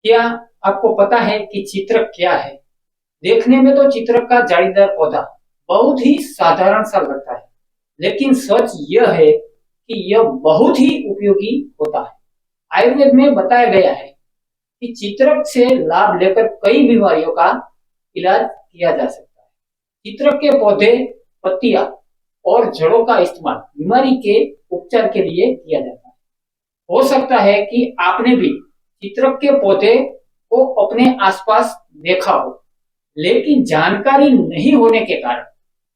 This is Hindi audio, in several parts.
क्या आपको पता है कि चित्रक क्या है? देखने में तो चित्रक का जालीदार पौधा बहुत ही साधारण सा लगता है, लेकिन सच यह है कि यह बहुत ही उपयोगी होता है। आयुर्वेद में बताया गया है कि चित्रक से लाभ लेकर कई बीमारियों का इलाज किया जा सकता है। चित्रक के पौधे, पत्तियां और जड़ों का इस्तेमाल बीमारी के उपचार के लिए किया जाता है। हो सकता है कि आपने भी चित्रक के पौधे को अपने आसपास देखा हो, लेकिन जानकारी नहीं होने के कारण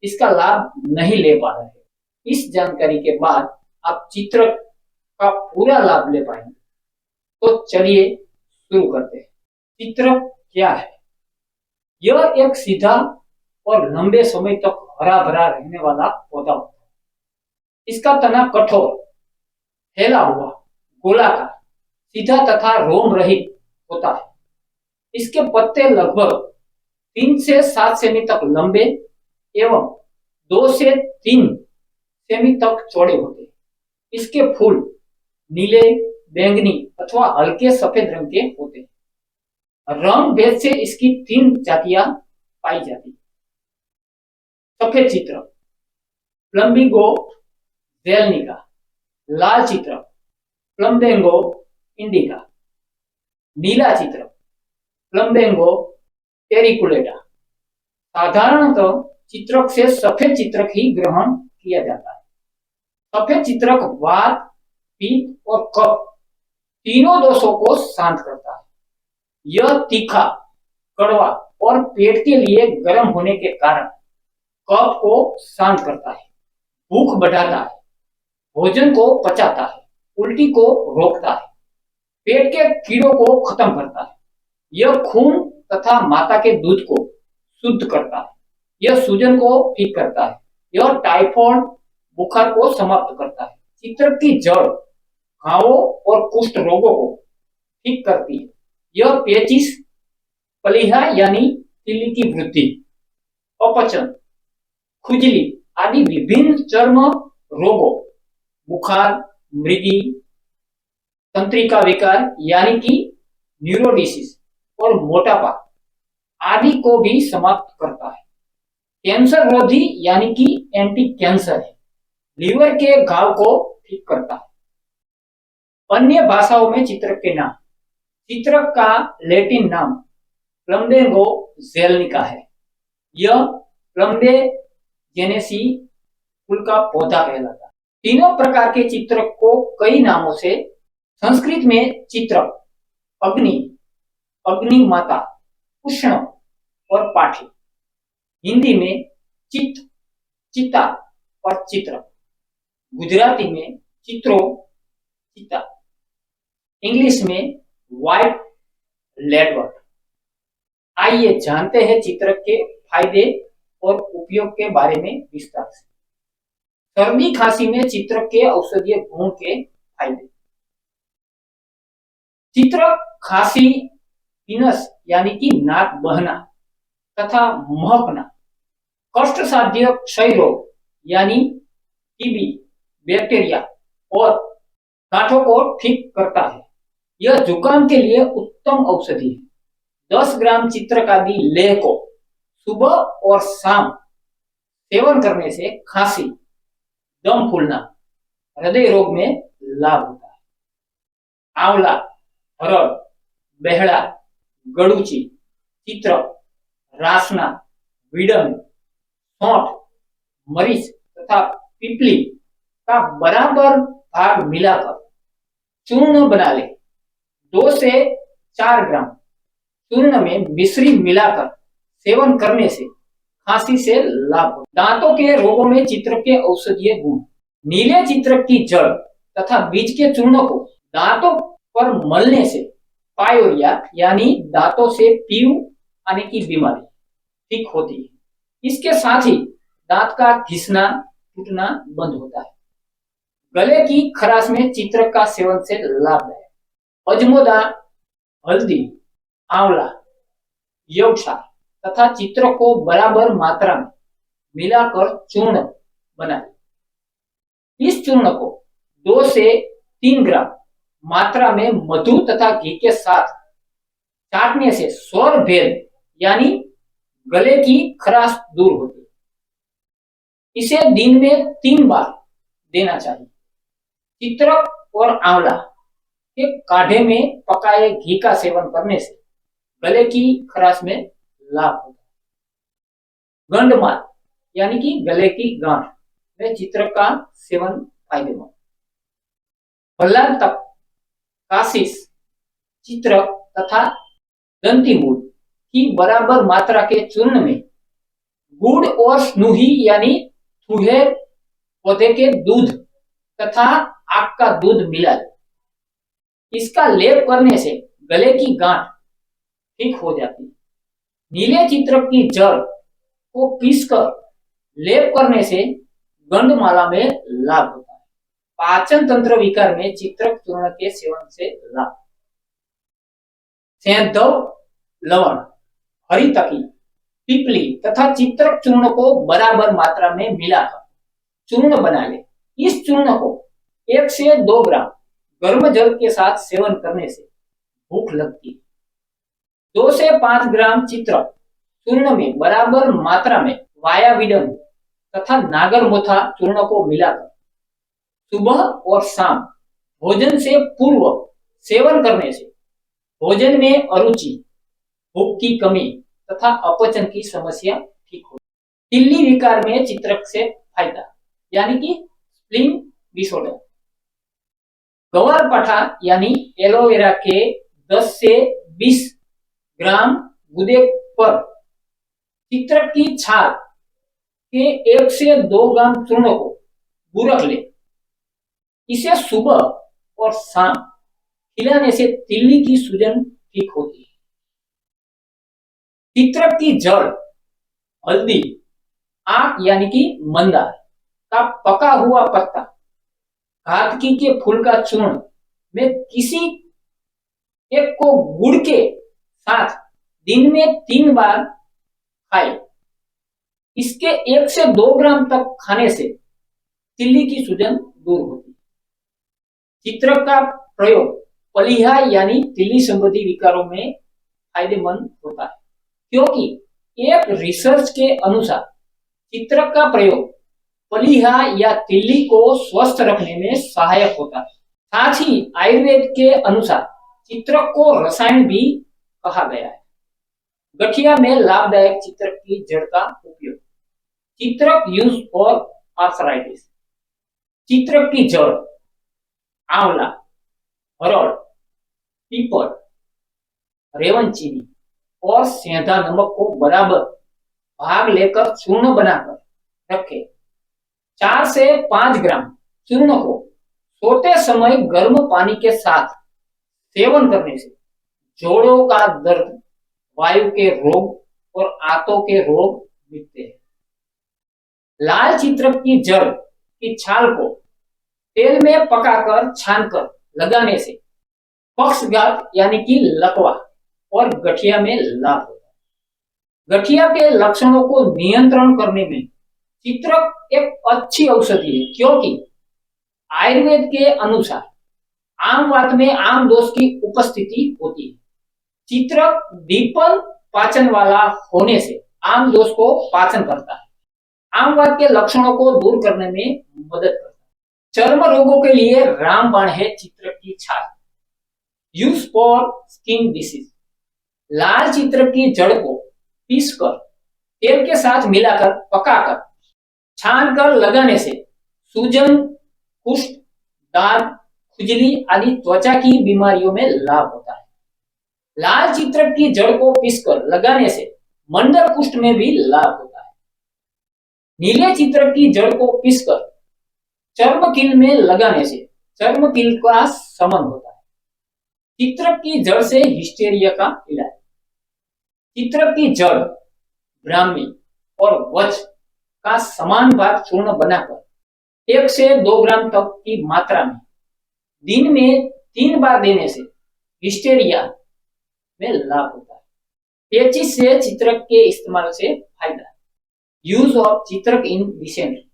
इसका लाभ नहीं ले पा रहे हैं। इस जानकारी के बाद आप चित्रक का पूरा लाभ ले पाएंगे। तो चलिए शुरू करते हैं। चित्रक क्या है? यह एक सीधा और लंबे समय तक हरा भरा रहने वाला पौधा होता है। इसका तना कठोर, फैला हुआ, गोलाकार, सीधा तथा रोम रहित होता है। इसके पत्ते लगभग 3 से 7 सेमी तक लंबे एवं 2 से 3 सेमी तक चौड़े होते हैं। इसके फूल नीले, बैंगनी अथवा हल्के सफेद रंग के होते हैं। रंग भेद से इसकी 3 जातियां पाई जाती हैं। सफेद चित्र, प्लम्बिंगो जेलनिका। लाल चित्र, प्लम्बेंगो इंडिका। नीला चित्र, प्लम्बेंगो टेरिकुलेटा। साधारणतः चित्रक से सफेद चित्रक ही ग्रहण किया जाता है। सफेद चित्रक वात, पित्त और कफ तीनों दोषों को शांत करता है। यह तीखा, कड़वा और पेट के लिए गर्म होने के कारण कफ को शांत करता है, भूख बढ़ाता है, भोजन को पचाता है, उल्टी को रोकता है, पेट के कीड़ों को खत्म करता है। यह खून तथा माता के दूध को शुद्ध करता है। यह सूजन को ठीक करता है। यह टाइफाइड बुखार को समाप्त करता है। चित्रक की जड़ घावों और कुष्ठ रोगों को ठीक करती है। यह पेचिश, प्लीहा यानी तिल्ली की वृद्धि, अपचन, खुजली आदि विभिन्न चर्म रोगों, बुखार, मृगी, तंत्रिका विकार यानी कि न्यूरोडिसिस और मोटापा आदि को भी समाप्त करता है। कैंसर रोधी यानी कि एंटी कैंसर है। लीवर के घाव को ठीक करता है। अन्य भाषाओं में चित्रक के नाम। चित्रक का लैटिन नाम प्लम्बेंगो जेलनिका है। यह प्लम्बे जेनेसी कुल का पौधा कहलाता है। तीनों प्रकार के चित्रक को कई नामों से, संस्कृत में चित्रक, अग्नि, अग्नि माता, उष्ण और पाठी। हिंदी में चित्त, चिता और चित्र। गुजराती में चित्रो, चिता। इंग्लिश में व्हाइट लेडवर्ड। आइए जानते हैं चित्रक के फायदे और उपयोग के बारे में विस्तार से। सर्दी खांसी में चित्रक के औषधीय गुण के फायदे। चित्रक खांसी, पीनस यानी कि नाक बहना तथा महकना, कष्ट साध्य क्षय रोग यानी टीबी, बैक्टीरिया और गांठों को ठीक करता है। यह जुकाम के लिए उत्तम औषधि है। 10 ग्राम चित्रक आदि लेह को सुबह और शाम सेवन करने से खांसी, दम फूलना, हृदय रोग में लाभ होता है। आंवला, हरड़, बेहड़ा, गड़ूची, चित्रक, रासना, विडन, सौंठ, मरीच तथा पिपली का बराबर भाग मिलाकर चूर्ण बना ले। 2 से 4 ग्राम चूर्ण में मिश्री मिलाकर सेवन करने से खांसी से लाभ हो। दांतों के रोगों में चित्रक के औषधीय गुण। नीले चित्रक की जड़ तथा बीज के चूर्ण को दांतों पर मलने से पायोरिया यानी दांतों से पीऊ आने की बीमारी ठीक होती है। इसके साथ ही दांत का घिसना, टूटना बंद होता है। गले की खराश में चित्रक का सेवन से लाभ है। अजमोदा, हल्दी, आंवला, यवक्षार तथा चित्रक को बराबर मात्रा में मिलाकर चूर्ण बनाए। इस चूर्ण को 2 से 3 ग्राम मात्रा में मधु तथा घी के साथ चाटने से स्वर भेद यानी गले की खराश दूर होती है। इसे दिन में 3 बार देना चाहिए। चित्रक और आंवला के काढ़े में पकाए घी का सेवन करने से गले की खराश में लाभ होता है। गंडमाल यानी कि गले की गांठ में चित्रक का सेवन फायदेमंद। भल्लातक, काशिश, चित्रक तथा दंतीमूल की बराबर मात्रा के चूर्ण में गुड़ और स्नूही यानी थूहे पौधे के दूध तथा आक का दूध मिला दे। इसका लेप करने से गले की गांठ ठीक हो जाती है। नीले चित्रक की जड़ को पीसकर लेप करने से गंडमाला में लाभ होता है। पाचन तंत्र विकार में चित्रक चूर्ण के सेवन से लाभ। सेंधव, लवण, हरितकी, पीपली तथा चित्रक चूर्ण को बराबर मात्रा में मिलाकर चूर्ण बना ले। इस चूर्ण को 1 से 2 ग्राम गर्म जल के साथ सेवन करने से भूख लगती है। 2 से 5 ग्राम चित्रक चूर्ण में बराबर मात्रा में वायाविडन तथा नागरमोथा चूर्ण को मिलाकर सुबह और शाम भोजन से पूर्व सेवन करने से भोजन में अरुचि, भूख की कमी तथा अपचन की समस्या ठीक हो। तिल्ली विकार में चित्रक से फायदा यानी कि स्प्लीन डिसऑर्डर। गवारपाठा यानी एलोवेरा के 10 से 20 ग्राम गूदे पर चित्रक की छाल के 1 से 2 ग्राम चूर्ण को बुरक ले। इसे सुबह और शाम खिलाने से तिल्ली की सूजन ठीक होती है। चित्रक की जड़, हल्दी, आक यानी कि मंदार का पका हुआ पत्ता, घातकी के फूल का चूर्ण में किसी एक को गुड़ के साथ दिन में 3 बार खाए। इसके 1 से 2 ग्राम तक खाने से तिल्ली की सूजन दूर होती है। चित्रक का प्रयोग पलीहा यानी तिल्ली संबंधी विकारों में फायदेमंद होता है, क्योंकि एक रिसर्च के अनुसार चित्रक का प्रयोग पलीहा या तिल्ली को स्वस्थ रखने में सहायक होता है। साथ ही आयुर्वेद के अनुसार चित्रक को रसायन भी कहा गया है। गठिया में लाभदायक चित्रक की जड़ का उपयोग। चित्रक यूज फॉर आर्थराइटिस। चित्रक की जड़, आंवला, हरड़, पीपल, रेवन चीनी और सेंधा नमक को बराबर भाग लेकर चूर्ण बनाकर रखें। 4 से 5 ग्राम चूर्ण को सोते समय गर्म पानी के साथ सेवन करने से जोड़ों का दर्द, वायु के रोग और आंतों के रोग मिटते हैं। लाल चित्रक की जड़ की छाल को तेल में पकाकर छानकर लगाने से पक्षघात यानी कि लकवा और गठिया में लाभ होता है। गठिया के लक्षणों को नियंत्रण करने में चित्रक एक अच्छी औषधि है, क्योंकि आयुर्वेद के अनुसार आम वात में आम दोष की उपस्थिति होती है। चित्रक दीपन पाचन वाला होने से आम दोष को पाचन करता है। आम वात के लक्षणों को दूर करने में मदद करता है। चर्म रोगों के लिए रामबाण है चित्रक की छाल। Use for skin disease. लाल चित्रक की जड़ को पीसकर तेल के साथ मिलाकर पकाकर छानकर लगाने से सूजन, कुष्ठ, दाग, खुजली आदि त्वचा की बीमारियों में लाभ होता है। लाल चित्रक की जड़ को पीसकर लगाने से मंडल कुष्ठ में भी लाभ होता है। नीले चित्रक की जड़ को पीसकर चर्म कील में लगाने से चर्म कील का शमन होता है। चित्रक की जड़ से हिस्टेरिया का इलाज। चित्रक की जड़, ब्राह्मी और वच का समान भाग चूर्ण बनाकर 1 से 2 ग्राम तक की मात्रा में दिन में 3 बार देने से हिस्टेरिया में लाभ होता है। पेचिस से चित्रक के इस्तेमाल से फायदा। यूज ऑफ चित्रक इन डिसेंट्री।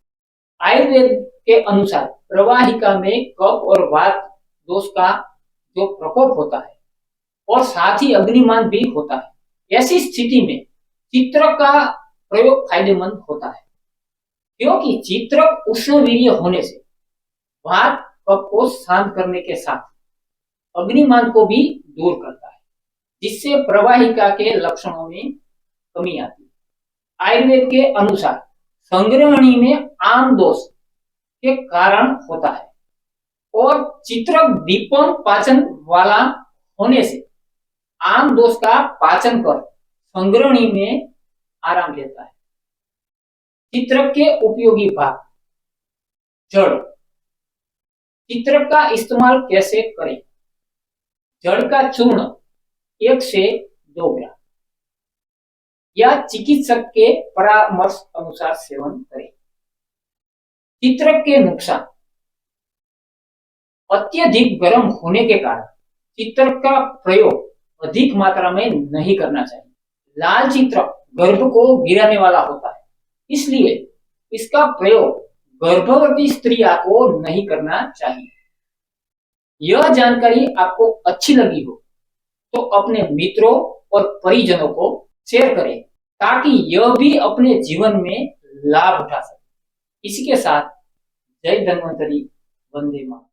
आयुर्वेद के अनुसार प्रवाहिका में कफ और वात दोष का जो प्रकोप होता है और साथ ही अग्निमान भी होता है। ऐसी स्थिति में चित्रक का प्रयोग फायदेमंद होता है, क्योंकि चित्रक उष्णवीर्य होने से वात कफ को शांत करने के साथ अग्निमान को भी दूर करता है, जिससे प्रवाहिका के लक्षणों में कमी आती है। आयुर्वेद के अनुसार संग्रहणी में आम दोष के कारण होता है और चित्रक दीपन पाचन वाला होने से आम दोष का पाचन कर संग्रहणी में आराम देता है। चित्रक के उपयोगी भाग। जड़। चित्रक का इस्तेमाल कैसे करें? जड़ का चूर्ण 1 से 2 ग्राम या चिकित्सक के परामर्श अनुसार सेवन करें। चित्रक के नुकसान। अत्यधिक गर्म होने के कारण चित्रक का प्रयोग अधिक मात्रा में नहीं करना चाहिए। लाल चित्रक गर्भ को गिराने वाला होता है, इसलिए इसका प्रयोग गर्भवती स्त्रियां को नहीं करना चाहिए। यह जानकारी आपको अच्छी लगी हो तो अपने मित्रों और परिजनों को शेयर करें, ताकि यह भी अपने जीवन में लाभ उठा सके। इसी के साथ जय धन्वंतरी, वंदे मातरम।